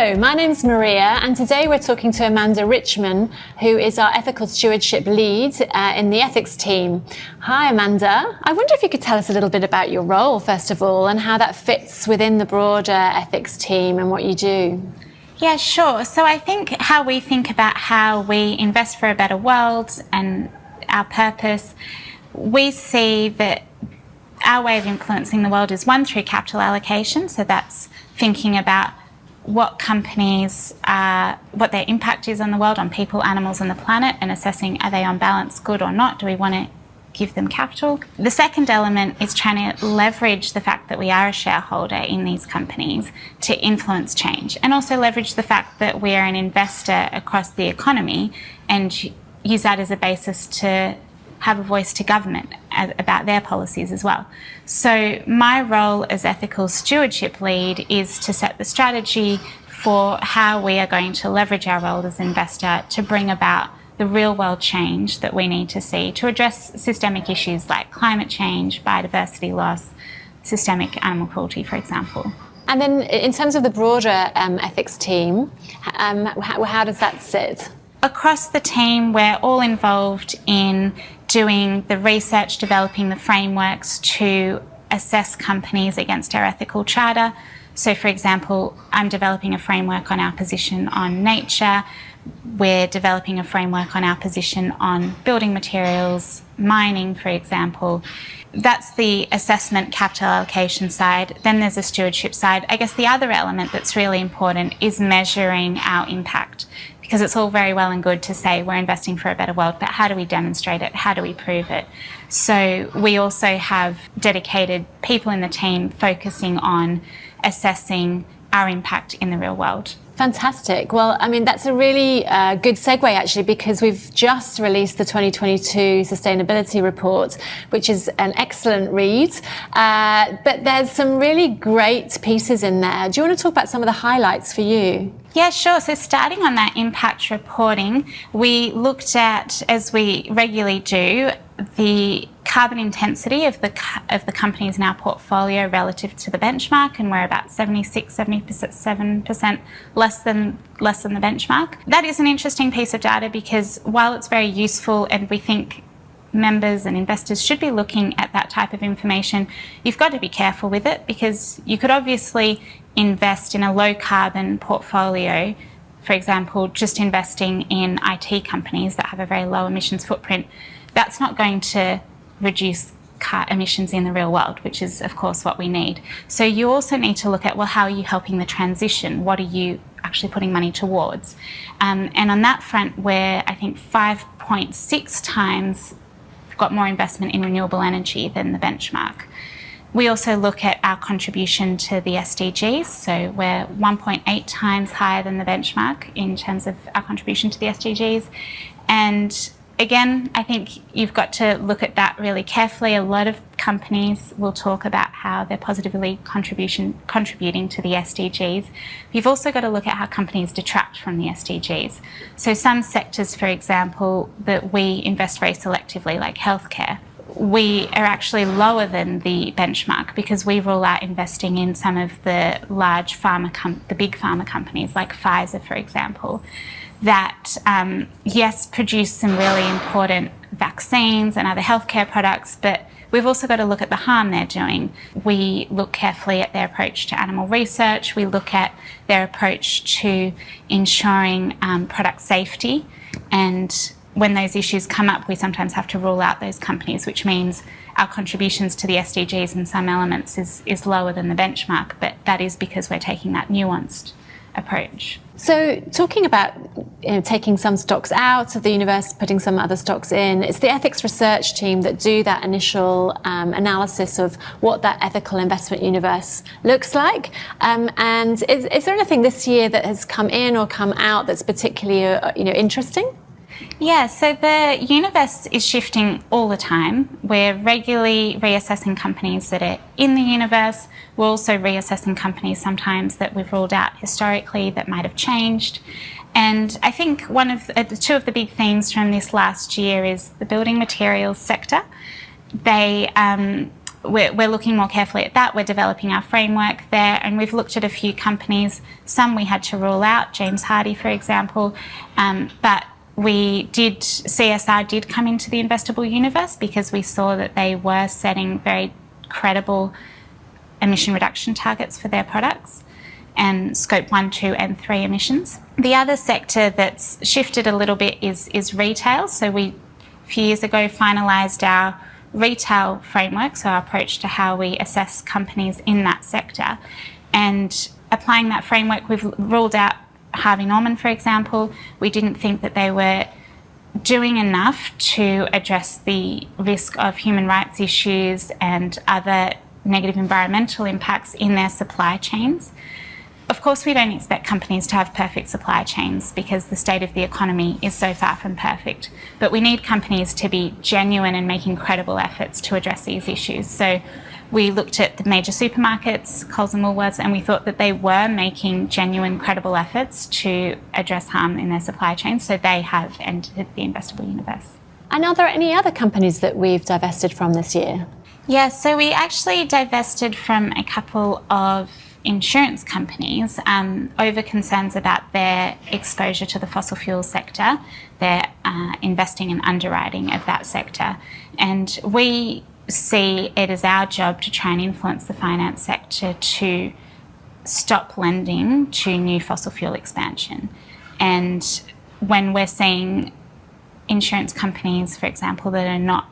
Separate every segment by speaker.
Speaker 1: Hello, my name's Maria, and today we're talking to Amanda Richman, who is our Ethical Stewardship Lead in the ethics team. Hi, Amanda. I wonder if you could tell us a little bit about your role, first of all, and how that fits within the broader ethics team and what you do.
Speaker 2: Yeah, sure. So I think how we think about how we invest for a better world and our purpose, we see that our way of influencing the world is one, through capital allocation. So that's thinking about what companies, what their impact is on the world, on people, animals and the planet, and assessing, are they on balance good or not? Do we want to give them capital? The second element is trying to leverage the fact that we are a shareholder in these companies to influence change, and also leverage the fact that we are an investor across the economy and use that as a basis to have a voice to government about their policies as well. So my role as Ethical Stewardship Lead is to set the strategy for how we are going to leverage our role as investor to bring about the real world change that we need to see to address systemic issues like climate change, biodiversity loss, systemic animal cruelty, for example.
Speaker 1: And then in terms of the broader ethics team, how does that sit?
Speaker 2: Across the team, we're all involved in doing the research, developing the frameworks to assess companies against our ethical charter. So, for example, I'm developing a framework on our position on nature. We're developing a framework on our position on building materials, mining, for example. That's the assessment capital allocation side. Then there's a stewardship side. I guess the other element that's really important is measuring our impact, because it's all very well and good to say we're investing for a better world, but how do we demonstrate it? How do we prove it? So we also have dedicated people in the team focusing on assessing our impact in the real world.
Speaker 1: Fantastic. Well, I mean, that's a really good segue, actually, because we've just released the 2022 Sustainability Report, which is an excellent read. But there's some really great pieces in there. Do you want to talk about some of the highlights for you?
Speaker 2: Yeah, sure. So starting on that impact reporting, we looked at, as we regularly do, the carbon intensity of the companies in our portfolio relative to the benchmark, and we're about 77% less than the benchmark. That is an interesting piece of data because while it's very useful and we think members and investors should be looking at that type of information, you've got to be careful with it, because you could obviously invest in a low carbon portfolio, for example, just investing in IT companies that have a very low emissions footprint. That's not going to reduce emissions in the real world, which is, of course, what we need. So you also need to look at, well, how are you helping the transition? What are you actually putting money towards? And on that front, we're, I think, 5.6 times got more investment in renewable energy than the benchmark. We also look at our contribution to the SDGs, so we're 1.8 times higher than the benchmark in terms of our contribution to the SDGs. And again, I think you've got to look at that really carefully. A lot of companies will talk about how they're positively contributing to the SDGs. You've also got to look at how companies detract from the SDGs. So some sectors, for example, that we invest very selectively, like healthcare, we are actually lower than the benchmark because we rule out investing in some of the large the big pharma companies like Pfizer, for example, that, yes, produce some really important vaccines and other healthcare products, but we've also got to look at the harm they're doing. We look carefully at their approach to animal research. We look at their approach to ensuring product safety. And when those issues come up, we sometimes have to rule out those companies, which means our contributions to the SDGs in some elements is lower than the benchmark, but that is because we're taking that nuanced approach.
Speaker 1: So talking about taking some stocks out of the universe, putting some other stocks in, it's the ethics research team that do that initial analysis of what that ethical investment universe looks like. And is there anything this year that has come in or come out that's particularly interesting?
Speaker 2: Yeah, so the universe is shifting all the time. We're regularly reassessing companies that are in the universe. We're also reassessing companies sometimes that we've ruled out historically that might have changed. And I think two of the big themes from this last year is the building materials sector. They we're looking more carefully at that. We're developing our framework there, and we've looked at a few companies. Some we had to rule out, James Hardie, for example, but CSR did come into the investable universe because we saw that they were setting very credible emission reduction targets for their products and scope 1, 2 and 3 emissions. The other sector that's shifted a little bit is retail. So we, a few years ago, finalised our retail framework, so our approach to how we assess companies in that sector. And applying that framework, we've ruled out Harvey Norman, for example. We didn't think that they were doing enough to address the risk of human rights issues and other negative environmental impacts in their supply chains. Of course, we don't expect companies to have perfect supply chains because the state of the economy is so far from perfect. But we need companies to be genuine and making credible efforts to address these issues. So we looked at the major supermarkets, Coles and Woolworths, and we thought that they were making genuine, credible efforts to address harm in their supply chain. So they have entered the investable universe. And
Speaker 1: are there any other companies that we've divested from this year?
Speaker 2: Yeah, so we actually divested from a couple of insurance companies over concerns about their exposure to the fossil fuel sector, their investing and underwriting of that sector. And we see it as our job to try and influence the finance sector to stop lending to new fossil fuel expansion. And when we're seeing insurance companies, for example, that are not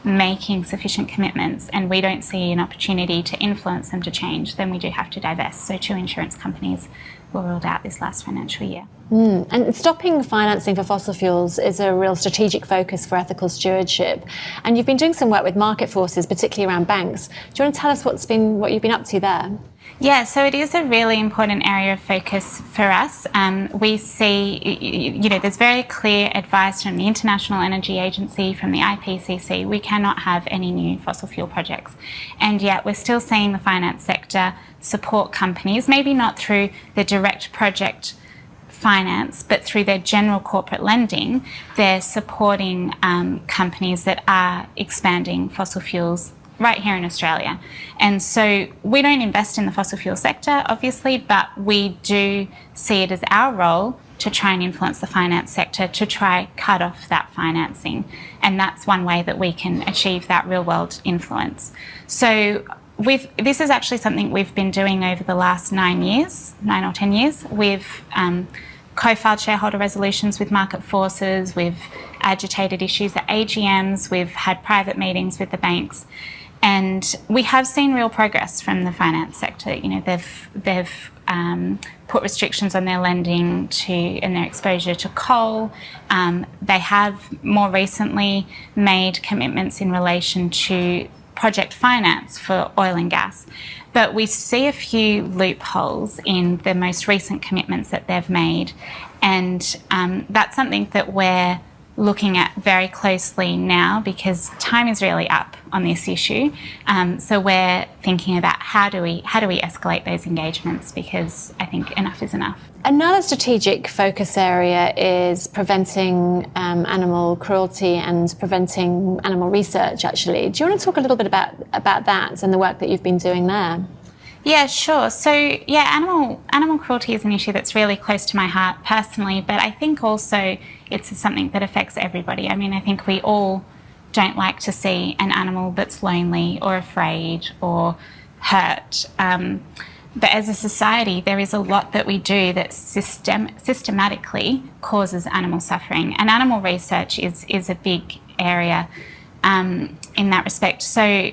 Speaker 2: making sufficient commitments and we don't see an opportunity to influence them to change, then we do have to divest. So 2 insurance companies were ruled out this last financial year.
Speaker 1: And stopping financing for fossil fuels is a real strategic focus for ethical stewardship. And you've been doing some work with market forces, particularly around banks. Do you want to tell us what you've been up to there?
Speaker 2: Yeah, so it is a really important area of focus for us. We see, there's very clear advice from the International Energy Agency, from the IPCC. We cannot have any new fossil fuel projects. And yet we're still seeing the finance sector support companies, maybe not through the direct project finance, but through their general corporate lending. They're supporting companies that are expanding fossil fuels right here in Australia. And so we don't invest in the fossil fuel sector, obviously, but we do see it as our role to try and influence the finance sector to try cut off that financing. And that's one way that we can achieve that real world influence. So this is actually something we've been doing over the last 9 or 10 years. We've co-filed shareholder resolutions with market forces, we've agitated issues at AGMs, we've had private meetings with the banks. And we have seen real progress from the finance sector. They've put restrictions on their lending and their exposure to coal. They have more recently made commitments in relation to project finance for oil and gas. But we see a few loopholes in the most recent commitments that they've made. And that's something that we're looking at very closely now because time is really up on this issue. So we're thinking about how do we escalate those engagements, because I think enough is enough.
Speaker 1: Another strategic focus area is preventing animal cruelty and preventing animal research, actually. Do you want to talk a little bit about that and the work that you've been doing there?
Speaker 2: Yeah, sure. So, animal cruelty is an issue that's really close to my heart personally, but I think also it's something that affects everybody. I mean, I think we all don't like to see an animal that's lonely or afraid or hurt. But as a society, there is a lot that we do that systematically causes animal suffering. And animal research is a big area in that respect. So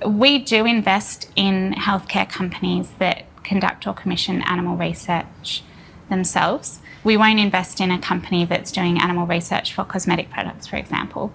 Speaker 2: we do invest in healthcare companies that conduct or commission animal research themselves. We won't invest in a company that's doing animal research for cosmetic products, for example.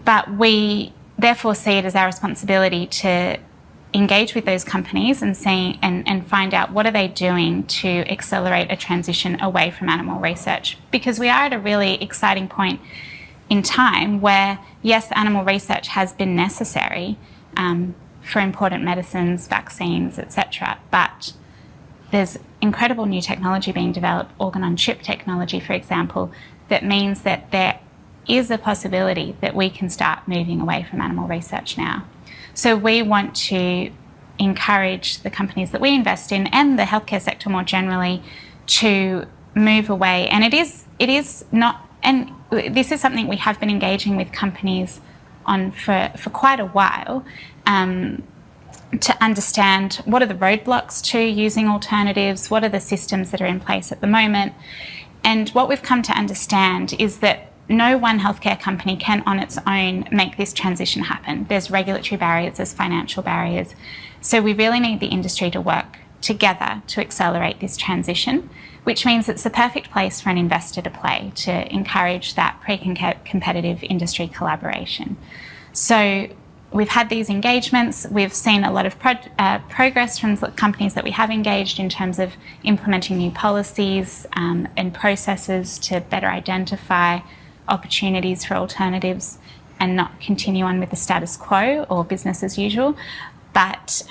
Speaker 2: But we therefore see it as our responsibility to engage with those companies and find out what are they doing to accelerate a transition away from animal research. Because we are at a really exciting point in time where, yes, animal research has been necessary for important medicines, vaccines, etc. But there's incredible new technology being developed, organ-on-chip technology, for example, that means that there is a possibility that we can start moving away from animal research now. So we want to encourage the companies that we invest in and the healthcare sector more generally to move away. And it is not, and this is something we have been engaging with companies on for quite a while, to understand what are the roadblocks to using alternatives, what are the systems that are in place at the moment. And what we've come to understand is that no one healthcare company can on its own make this transition happen. There's regulatory barriers, there's financial barriers. So we really need the industry to work together to accelerate this transition, which means it's the perfect place for an investor to play, to encourage that pre-competitive industry collaboration. So we've had these engagements. We've seen a lot of progress from the companies that we have engaged in terms of implementing new policies and processes to better identify opportunities for alternatives and not continue on with the status quo or business as usual. But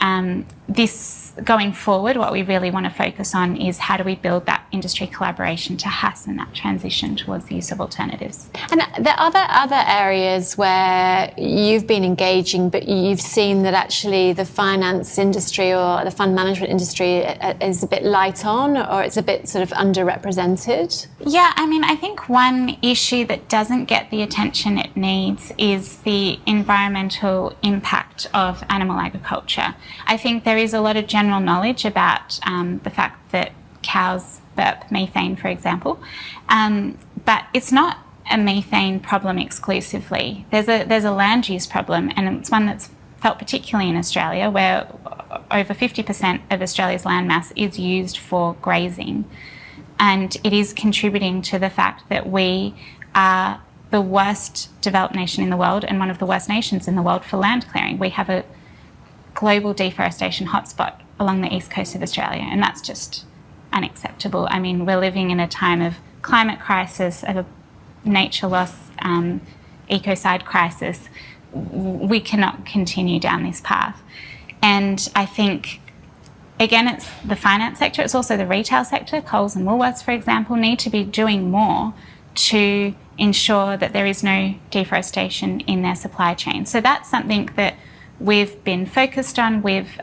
Speaker 2: this going forward, what we really want to focus on is how do we build that industry collaboration to hasten that transition towards the use of alternatives.
Speaker 1: And there are other areas where you've been engaging, but you've seen that actually the finance industry or the fund management industry is a bit light on, or it's a bit sort of underrepresented?
Speaker 2: Yeah, I mean, I think one issue that doesn't get the attention it needs is the environmental impact of animal agriculture. I think there is a lot of general knowledge about the fact that cows burp methane, for example, but it's not a methane problem exclusively. There's a land use problem, and it's one that's felt particularly in Australia, where over 50% of Australia's land mass is used for grazing, and it is contributing to the fact that we are the worst developed nation in the world and one of the worst nations in the world for land clearing. We have a global deforestation hotspot along the east coast of Australia, and that's just unacceptable. I mean, we're living in a time of climate crisis, of a nature loss, ecocide crisis. We cannot continue down this path. And I think, again, it's the finance sector, it's also the retail sector. Coles and Woolworths, for example, need to be doing more to ensure that there is no deforestation in their supply chain. So that's something that we've been focused on. We've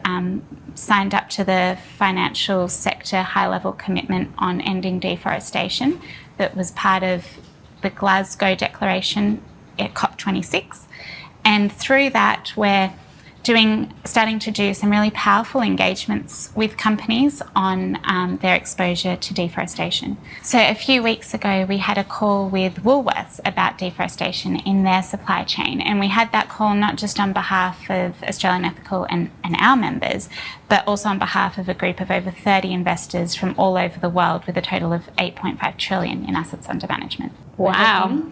Speaker 2: signed up to the financial sector high-level commitment on ending deforestation that was part of the Glasgow Declaration at COP26. And through that, we're starting to do some really powerful engagements with companies on their exposure to deforestation. So a few weeks ago, we had a call with Woolworths about deforestation in their supply chain. And we had that call not just on behalf of Australian Ethical and our members, but also on behalf of a group of over 30 investors from all over the world with a total of 8.5 trillion in assets under management.
Speaker 1: Wow.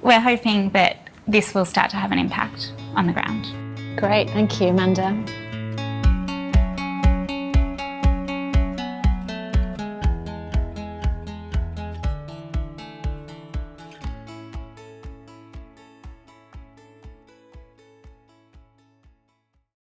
Speaker 2: We're hoping that this will start to have an impact on the ground.
Speaker 1: Great, thank you, Amanda.